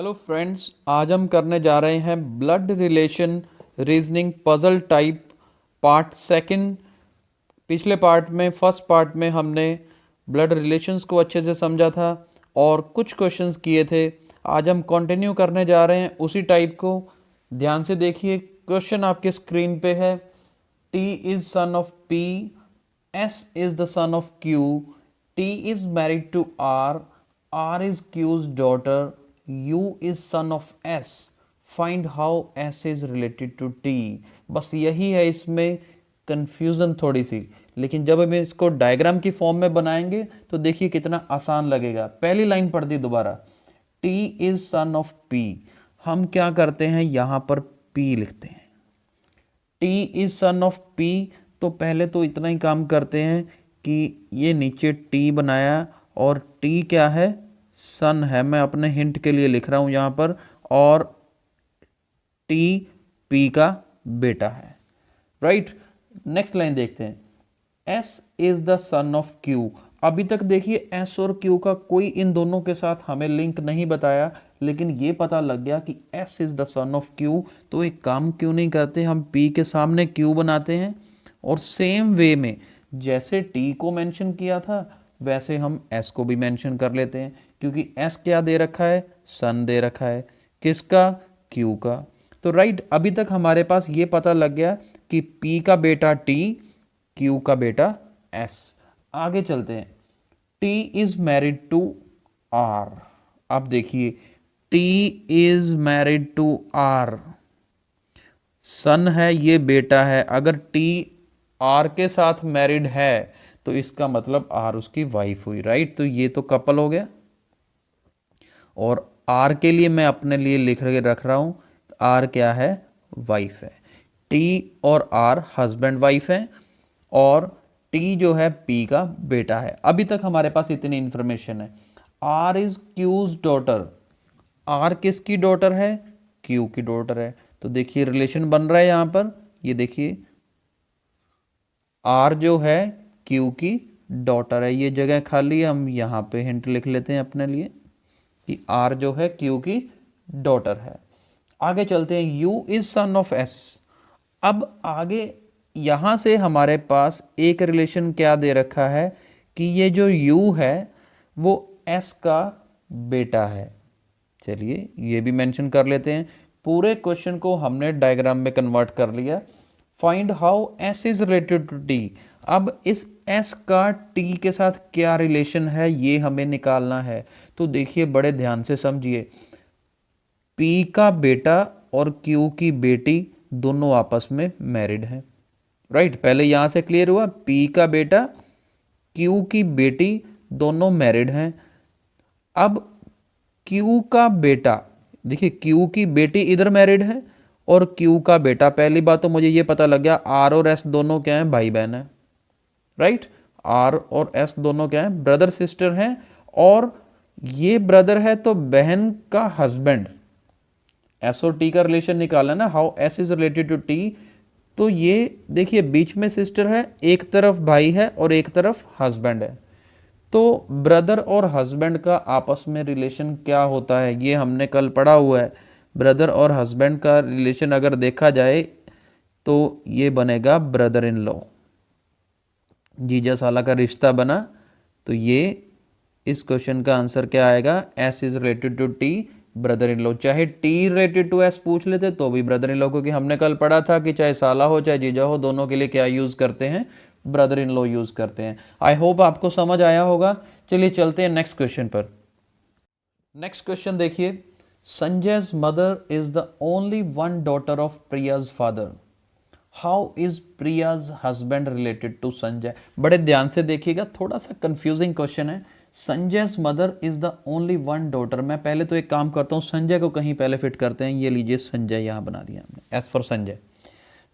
Hello friends, आज हम करने जा रहे हैं blood relation reasoning puzzle type part second. पिछले पार्ट में फर्स्ट पार्ट में हमने ब्लड रिलेशंस को अच्छे से समझा था और कुछ क्वेश्चंस किए थे। आज हम कंटिन्यू करने जा रहे हैं उसी टाइप को। ध्यान से देखिए, क्वेश्चन आपके स्क्रीन पे है। T is son of P, S is the son of Q, T is married to R is Q's daughter, U is son of S. Find how S is related to T. बस यही है इसमें confusion थोड़ी सी, लेकिन जब हम इसको diagram की फॉर्म में बनाएंगे तो देखिए कितना आसान लगेगा। पहली लाइन पढ़ दी दोबारा, T is son of P। हम क्या करते हैं, यहाँ पर P लिखते हैं। T is son of P, तो पहले तो इतना ही काम करते हैं कि ये नीचे T बनाया और T क्या है, सन है। मैं अपने हिंट के लिए लिख रहा हूँ यहाँ पर, और T P का बेटा है। राइट, नेक्स्ट लाइन देखते हैं। S is the son of Q। अभी तक देखिए S और Q का कोई इन दोनों के साथ हमें लिंक नहीं बताया, लेकिन ये पता लग गया कि S is the son of Q। तो एक काम क्यों नहीं करते, हम P के सामने Q बनाते हैं और सेम वे में जैसे T को मेंशन किया था वैसे हम S को भी मेंशन कर लेते हैं, क्योंकि S क्या दे रखा है, सन दे रखा है। किसका, Q का। तो राइट, अभी तक हमारे पास ये पता लग गया कि P का बेटा T, Q का बेटा S। आगे चलते हैं। T is married to R। अब देखिए, T is married to R, son है, ये बेटा है। अगर T R के साथ मैरिड है तो इसका मतलब R उसकी वाइफ हुई। राइट, तो ये तो कपल हो गया। और R के लिए मैं अपने लिए लिख के रख रहा हूं, R क्या है, वाइफ है। T और R हस्बैंड वाइफ है, और T जो है P का बेटा है। अभी तक हमारे पास इतनी इंफॉर्मेशन है। R is Q's daughter. R किसकी डॉटर है, Q की डॉटर है। तो देखिए रिलेशन बन रहा है यहाँ पर। ये देखिए, R जो है Q की डॉटर है। ये जगह खाली है, हम यहाँ पे हिंट लिख लेते हैं अपने लिए कि R जो है Q की डॉटर है। आगे चलते हैं। U is son of S। अब आगे यहाँ से हमारे पास एक रिलेशन क्या दे रखा है कि ये जो U है वो S का बेटा है। चलिए ये भी मेंशन कर लेते हैं। पूरे क्वेश्चन को हमने डायग्राम में कन्वर्ट कर लिया। Find how S is related to T। अब इस S का T के साथ क्या रिलेशन है ये हमें निकालना है। तो देखिए बड़े ध्यान से समझिए, P का बेटा और Q की बेटी दोनों आपस में मैरिड हैं। राइट, पहले यहां से क्लियर हुआ, P का बेटा, Q की बेटी दोनों मैरिड हैं। अब Q का बेटा, देखिए Q की बेटी इधर मैरिड है और Q का बेटा, पहली बात तो मुझे ये पता लग गया R और S दोनों क्या हैं, भाई बहन है। राइट, R और S दोनों क्या हैं, ब्रदर सिस्टर हैं। और ये ब्रदर है तो बहन का हस्बैंड। S और T का रिलेशन निकाला ना, how S is related to T। तो ये देखिए बीच में सिस्टर है, एक तरफ भाई है और एक तरफ हस्बैंड है। तो ब्रदर और हस्बैंड का आपस में रिलेशन क्या होता है ये हमने कल पढ़ा हुआ है। ब्रदर और हस्बैंड का रिलेशन अगर देखा जाए तो ये बनेगा ब्रदर इन लॉ, जीजा साला का रिश्ता बना। तो ये इस क्वेश्चन का आंसर क्या आएगा, S is related to T, brother in law. चाहे T रिलेटेड टू S पूछ लेते तो भी ब्रदर इन लॉ, क्योंकि हमने कल पढ़ा था कि चाहे साला हो चाहे जीजा हो, दोनों के लिए क्या यूज करते हैं, ब्रदर इन लॉ यूज करते हैं। आई होप आपको समझ आया होगा। चलिए चलते हैं नेक्स्ट क्वेश्चन पर। नेक्स्ट क्वेश्चन देखिए, Sanjay's mother is the only one daughter of Priya's father. How is Priya's husband related to Sanjay. बड़े ध्यान से देखिएगा, थोड़ा सा कंफ्यूजिंग क्वेश्चन है। Sanjay's mother is the only one daughter. मैं पहले तो एक काम करता हूँ, संजय को कहीं पहले फिट करते हैं। ये लीजिए संजय यहाँ बना दिया हमने, as for Sanjay.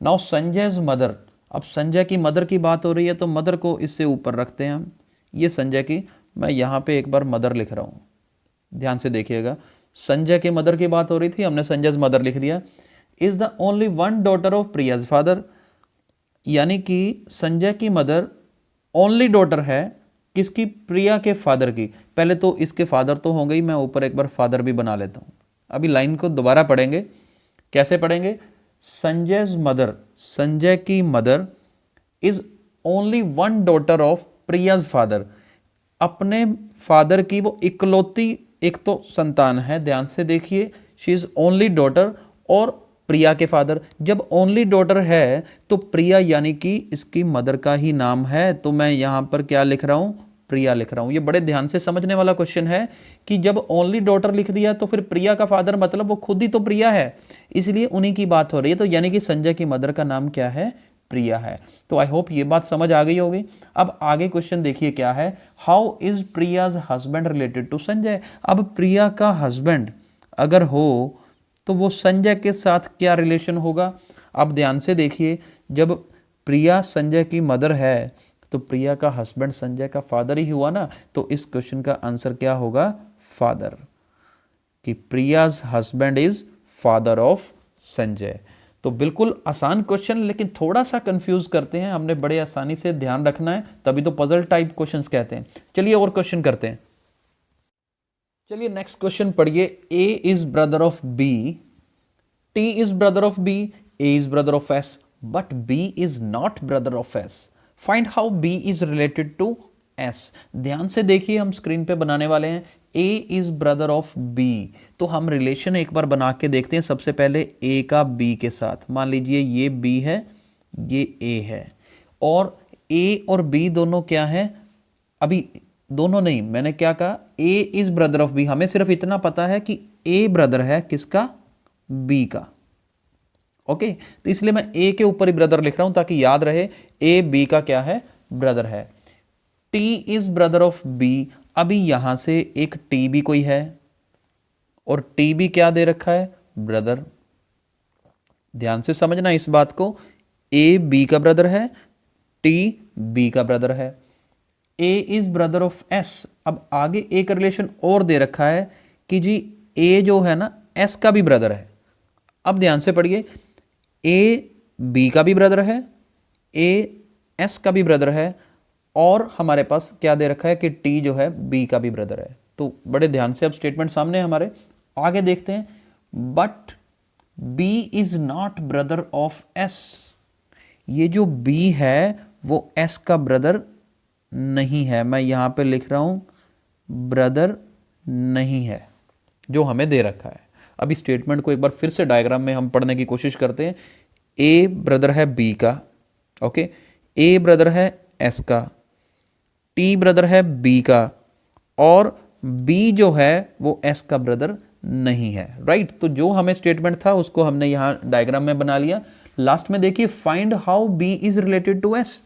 Now Sanjay's mother, अब संजय की मदर की बात हो रही है तो मदर को इससे ऊपर रखते हैं हम। ये संजय की, मैं यहाँ पे एक बार मदर लिख रहा हूँ, ध्यान से देखिएगा। संजय के मदर की बात हो रही थी, हमने संजय's मदर लिख दिया। Is the only one daughter of Priya's father, यानी कि संजय की मदर ओनली डॉटर है किसकी, प्रिया के फादर की। पहले तो इसके फादर तो होंगे ही, मैं ऊपर एक बार फादर भी बना लेता हूँ। अभी लाइन को दोबारा पढ़ेंगे। कैसे पढ़ेंगे? संजय's मदर, संजय की mother is only one daughter of Priya's father, अपने फादर की वो इकलौती एक तो संतान है। ध्यान से देखिए, शी इज ओनली डॉटर और प्रिया के फादर। जब ओनली डॉटर है तो प्रिया यानी कि इसकी मदर का ही नाम है, तो मैं यहां पर क्या लिख रहा हूं? प्रिया लिख रहा हूं। ये बड़े ध्यान से समझने वाला क्वेश्चन है कि जब ओनली डॉटर लिख दिया तो फिर प्रिया का फादर मतलब वो खुद ही तो प्रिया है, इसलिए उन्हीं की बात हो रही है। तो यानी कि संजय की मदर का नाम क्या है? प्रिया है। तो आई होप ये बात समझ आ गई होगी। अब आगे क्वेश्चन देखिए क्या है, how is Priya's husband related to Sanjay. अब प्रिया का हस्बैंड अगर हो तो वो संजय के साथ क्या रिलेशन होगा? अब ध्यान से देखिए, जब प्रिया संजय की मदर है तो प्रिया का हस्बैंड संजय का फादर ही हुआ ना, तो इस क्वेश्चन का आंसर क्या होगा? फादर, कि Priya's husband is father of Sanjay. तो बिल्कुल आसान क्वेश्चन, लेकिन थोड़ा सा कंफ्यूज करते हैं, हमने बड़े आसानी से ध्यान रखना है, तभी तो पजल टाइप क्वेश्चंस कहते हैं। चलिए और क्वेश्चन करते हैं। चलिए नेक्स्ट क्वेश्चन पढ़िए। A is brother of B, T is brother of B, A is brother of S, but B is not brother of S. Find how B is related to S. ध्यान से देखिए, हम screen पे बनाने वाले हैं। A is brother of B, तो हम रिलेशन एक बार बना के देखते हैं। सबसे पहले ए का बी के साथ, मान लीजिए ये बी है, ये ए है, और ए और बी दोनों क्या है? अभी दोनों नहीं, मैंने क्या कहा? ए इज ब्रदर ऑफ बी। हमें सिर्फ इतना पता है कि ए ब्रदर है किसका? बी का। ओके, तो इसलिए मैं ए के ऊपर ही ब्रदर लिख रहा हूं ताकि याद रहे ए बी का क्या है? ब्रदर है। T is brother of B, अभी यहां से एक टी भी कोई है, और टी भी क्या दे रखा है? ब्रदर। ध्यान से समझना इस बात को, ए बी का ब्रदर है, टी बी का ब्रदर है। ए इज ब्रदर ऑफ एस, अब आगे एक रिलेशन और दे रखा है कि जी ए जो है ना, एस का भी ब्रदर है। अब ध्यान से पढ़िए, ए बी का भी ब्रदर है, ए एस का भी ब्रदर है, और हमारे पास क्या दे रखा है कि टी जो है बी का भी ब्रदर है। तो बड़े ध्यान से अब स्टेटमेंट सामने है हमारे, आगे देखते हैं। But B is not brother of S, ये जो बी है वो एस का ब्रदर नहीं है। मैं यहां पे लिख रहा हूं ब्रदर नहीं है, जो हमें दे रखा है। अभी स्टेटमेंट को एक बार फिर से डायग्राम में हम पढ़ने की कोशिश करते हैं। ए ब्रदर है बी का, ओके, ए ब्रदर है एस का, टी ब्रदर है बी का, और बी जो है वो एस का ब्रदर नहीं है। राइट, तो जो हमें स्टेटमेंट था उसको हमने यहां डायग्राम में बना लिया। लास्ट में देखिए, find how B is related to S.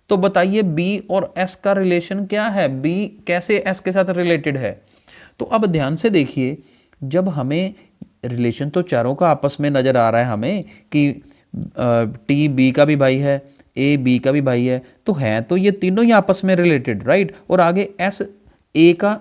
तो बताइए बी और एस का रिलेशन क्या है? बी कैसे एस के साथ रिलेटेड है? तो अब ध्यान से देखिए, जब हमें रिलेशन तो चारों का आपस में नजर आ रहा है हमें कि टी बी का भी भाई है, ए बी का भी भाई है, तो है तो ये तीनों ही आपस में रिलेटेड। राइट, और आगे एस ए का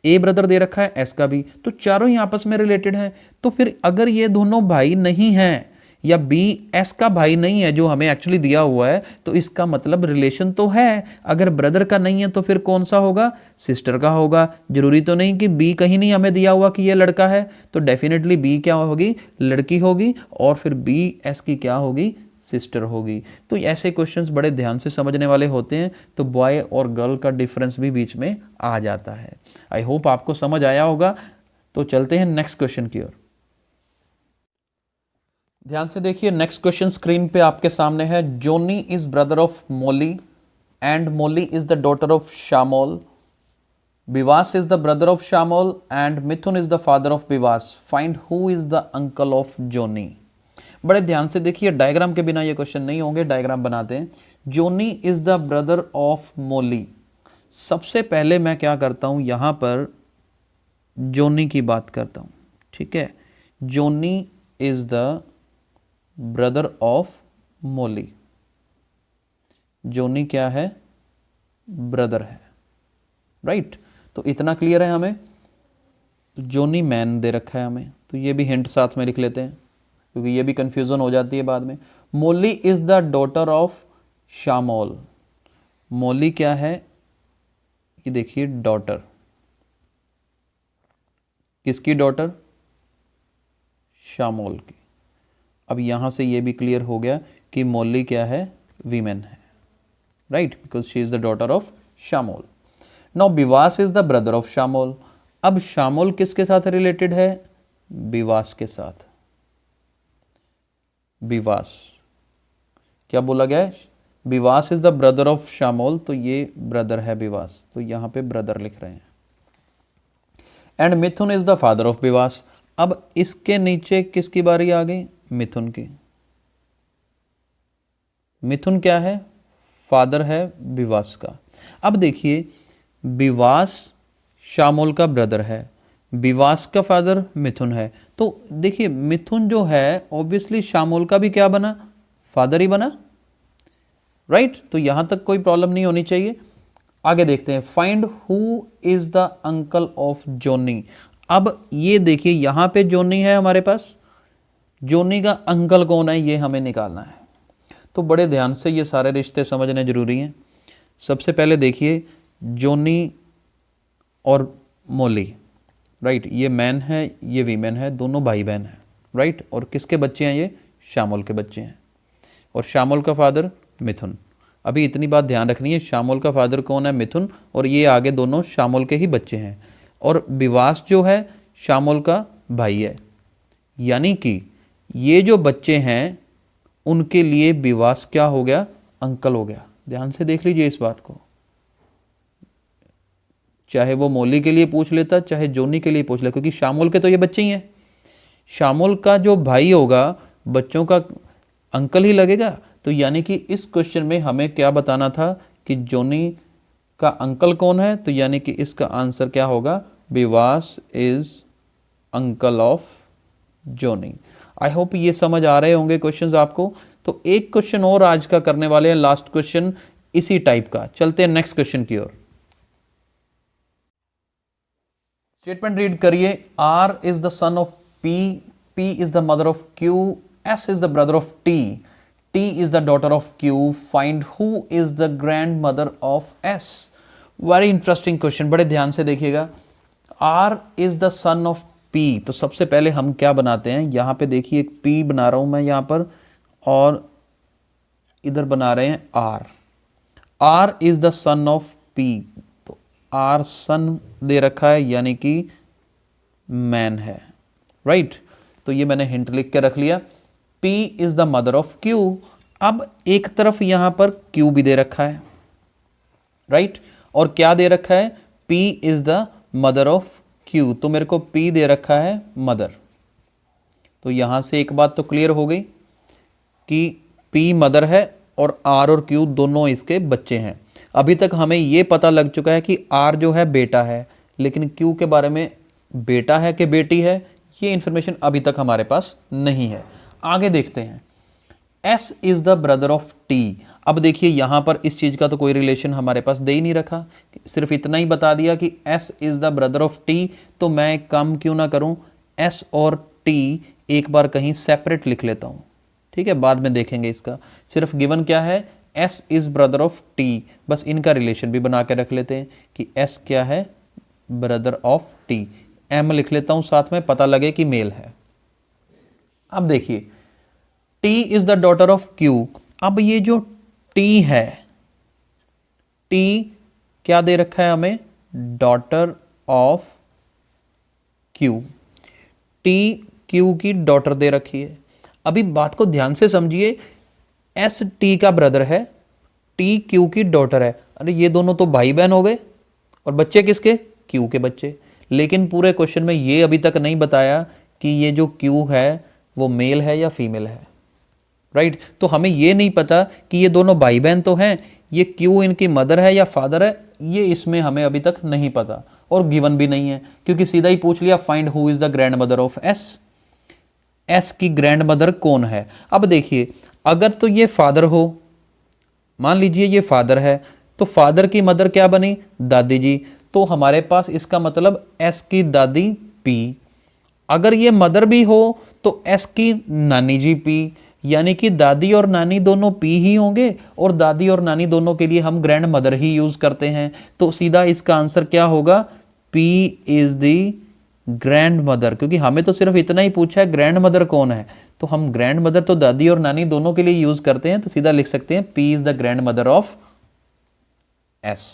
ए ब्रदर दे रखा है, एस का भी, तो चारों ही आपस में रिलेटेड हैं। तो फिर अगर ये दोनों भाई नहीं हैं, या बी एस का भाई नहीं है जो हमें एक्चुअली दिया हुआ है, तो इसका मतलब रिलेशन तो है। अगर ब्रदर का नहीं है तो फिर कौन सा होगा? सिस्टर का होगा। जरूरी तो नहीं कि बी कहीं नहीं हमें दिया हुआ कि ये लड़का है, तो डेफिनेटली बी क्या होगी? लड़की होगी, और फिर बी एस की क्या होगी? सिस्टर होगी। तो ऐसे क्वेश्चंस बड़े ध्यान से समझने वाले होते हैं, तो बॉय और गर्ल का डिफरेंस भी बीच में आ जाता है। आई होप आपको समझ आया होगा। तो चलते हैं नेक्स्ट क्वेश्चन की ओर। ध्यान से देखिए, नेक्स्ट क्वेश्चन स्क्रीन पे आपके सामने है। Johnny is brother of Molly and Molly is the daughter of Shamol. Bivas is the brother of Shamol and Mithun is the father of Bivas. Find who is the uncle of Johnny. बड़े ध्यान से देखिए, डायग्राम के बिना ये क्वेश्चन नहीं होंगे, डायग्राम बनाते हैं। Johnny is the brother of Molly. सबसे पहले मैं क्या करता हूं, यहां पर जोनी की बात करता हूं। ठीक है, Johnny is the brother of Molly. Johnny क्या है? ब्रदर है। राइट, तो इतना क्लियर है हमें। जोनी मैन दे रखा है हमें, तो ये भी हिंट साथ में लिख लेते हैं क्योंकि ये भी कंफ्यूजन हो जाती है बाद में। मोली इज द डॉटर ऑफ शामोल। मोली क्या है? ये देखिए, डॉटर। किसकी डॉटर? शामोल की। अब यहाँ से ये भी क्लियर हो गया कि मोली क्या है, वीमेन है, right, because she is the daughter of Shamol. Now Bivas is the brother of Shamol. अब शामोल किसके साथ रिलेटेड है, बिवास के साथ। बिवास क्या बोला गया है, बिवास इज द ब्रदर ऑफ शामोल, तो ये ब्रदर है बिवास, तो यहां पे ब्रदर लिख रहे हैं। And Mithun is the father of Bivas. अब इसके नीचे किसकी बारी आ गई, मिथुन की। मिथुन क्या है, फादर है बिवास का। अब देखिए बिवास शामोल का ब्रदर है, बिवास का फादर मिथुन है, तो देखिए मिथुन जो है ऑब्वियसली शामोल का भी क्या बना, फादर ही बना, राइट। तो यहां तक कोई प्रॉब्लम नहीं होनी चाहिए। आगे देखते हैं, find who is the uncle of Johnny. अब ये देखिए यहां पे जोनी है हमारे पास, जोनी का अंकल कौन है ये हमें निकालना है। तो बड़े ध्यान से ये सारे रिश्ते समझने जरूरी हैं। सबसे पहले देखिए जोनी और मोली, राइट, ये मैन है ये वीमेन है, दोनों भाई बहन हैं, राइट। और किसके बच्चे हैं, ये शामोल के बच्चे हैं। और शामोल का फादर मिथुन। अभी इतनी बात ध्यान रखनी है, शामोल का फादर कौन है, मिथुन, और ये आगे दोनों शामोल के ही बच्चे हैं। और बिवास जो है शामोल का भाई है, यानी कि ये जो बच्चे हैं उनके लिए बिवास क्या हो गया, अंकल हो गया। ध्यान से देख लीजिए इस बात को, चाहे वो मोली के लिए पूछ लेता चाहे जोनी के लिए पूछ ले, क्योंकि शामोल के तो ये बच्चे ही हैं। शामोल का जो भाई होगा बच्चों का अंकल ही लगेगा। तो यानी कि इस क्वेश्चन में हमें क्या बताना था कि जोनी का अंकल कौन है, तो यानी कि इसका आंसर क्या होगा, Bivas is uncle of Johnny. I hope ये समझ आ रहे होंगे क्वेश्चंस आपको। तो एक क्वेश्चन और आज का करने वाले हैं, लास्ट क्वेश्चन इसी टाइप का। चलते हैं नेक्स्ट क्वेश्चन की ओर। स्टेटमेंट रीड करिए, R is the son of P, P is the mother of Q, S is the brother of T, T is the daughter of Q, find who is the grandmother of S. Very interesting question, बड़े ध्यान से देखिएगा। R is the son of P, तो सबसे पहले हम क्या बनाते हैं, यहां पे देखिए एक पी बना रहा हूं मैं यहां पर, और इधर बना रहे हैं R. R is the son of P, तो आर सन दे रखा है यानी कि मैन है, राइट। तो ये मैंने हिंट लिख के रख लिया। P is the mother of Q। अब एक तरफ यहां पर Q भी दे रखा है, राइट, और क्या दे रखा है, P is the mother of Q, तो मेरे को P दे रखा है मदर। तो यहां से एक बात तो क्लियर हो गई कि P मदर है और R और Q दोनों इसके बच्चे हैं। अभी तक हमें ये पता लग चुका है कि R जो है बेटा है, लेकिन Q के बारे में बेटा है कि बेटी है ये इंफॉर्मेशन अभी तक हमारे पास नहीं है। आगे देखते हैं, S is the brother of T। अब देखिए यहां पर इस चीज का तो कोई रिलेशन हमारे पास दे ही नहीं रखा, सिर्फ इतना ही बता दिया कि S is the brother of T। तो मैं एक काम क्यों ना करूं, S और T एक बार कहीं सेपरेट लिख लेता हूं, ठीक है, बाद में देखेंगे इसका। सिर्फ गिवन क्या है, S is brother of T, बस इनका रिलेशन भी बना के रख लेते हैं कि S क्या है, ब्रदर ऑफ T। M लिख लेता हूं साथ में, पता लगे कि मेल है। अब देखिए T is the daughter of Q। अब ये जो T है, T क्या दे रखा है हमें, daughter of Q। T Q की डॉटर दे रखी है। अभी बात को ध्यान से समझिए, S T का ब्रदर है, T Q की डॉटर है। अरे ये दोनों तो भाई बहन हो गए, और बच्चे किसके, Q के बच्चे। लेकिन पूरे क्वेश्चन में ये अभी तक नहीं बताया कि ये जो Q है वो मेल है या फीमेल है, राइट। तो हमें ये नहीं पता कि ये दोनों भाई बहन तो हैं, ये Q इनकी मदर है या फादर है, ये इसमें हमें अभी तक नहीं पता, और गिवन भी नहीं है, क्योंकि सीधा ही पूछ लिया find who is the grandmother of S। S की ग्रैंड मदर कौन है। अब देखिए अगर तो ये फादर हो, मान लीजिए ये फादर है, तो फादर की मदर क्या बनी, दादी जी। तो हमारे पास इसका मतलब S की दादी P। अगर ये मदर भी हो तो S की नानी जी P, यानी कि दादी और नानी दोनों P ही होंगे, और दादी और नानी दोनों के लिए हम ग्रैंड मदर ही यूज करते हैं। तो सीधा इसका आंसर क्या होगा, P is the grand mother, क्योंकि हमें तो सिर्फ इतना ही पूछा है ग्रैंड मदर कौन है, तो हम ग्रैंड मदर तो दादी और नानी दोनों के लिए यूज करते हैं, तो सीधा लिख सकते हैं P is the grandmother of S।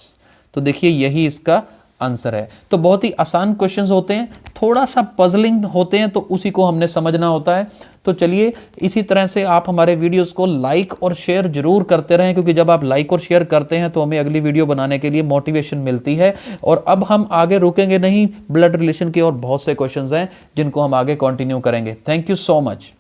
तो देखिए यही इसका आंसर है। तो बहुत ही आसान क्वेश्चंस होते हैं, थोड़ा सा पजलिंग होते हैं, तो उसी को हमने समझना होता है। तो चलिए इसी तरह से आप हमारे वीडियोस को लाइक और शेयर जरूर करते रहें, क्योंकि जब आप लाइक और शेयर करते हैं तो हमें अगली वीडियो बनाने के लिए मोटिवेशन मिलती है। और अब हम आगे रुकेंगे नहीं, ब्लड रिलेशन के और बहुत से क्वेश्चंस हैं जिनको हम आगे कंटिन्यू करेंगे। Thank you so much.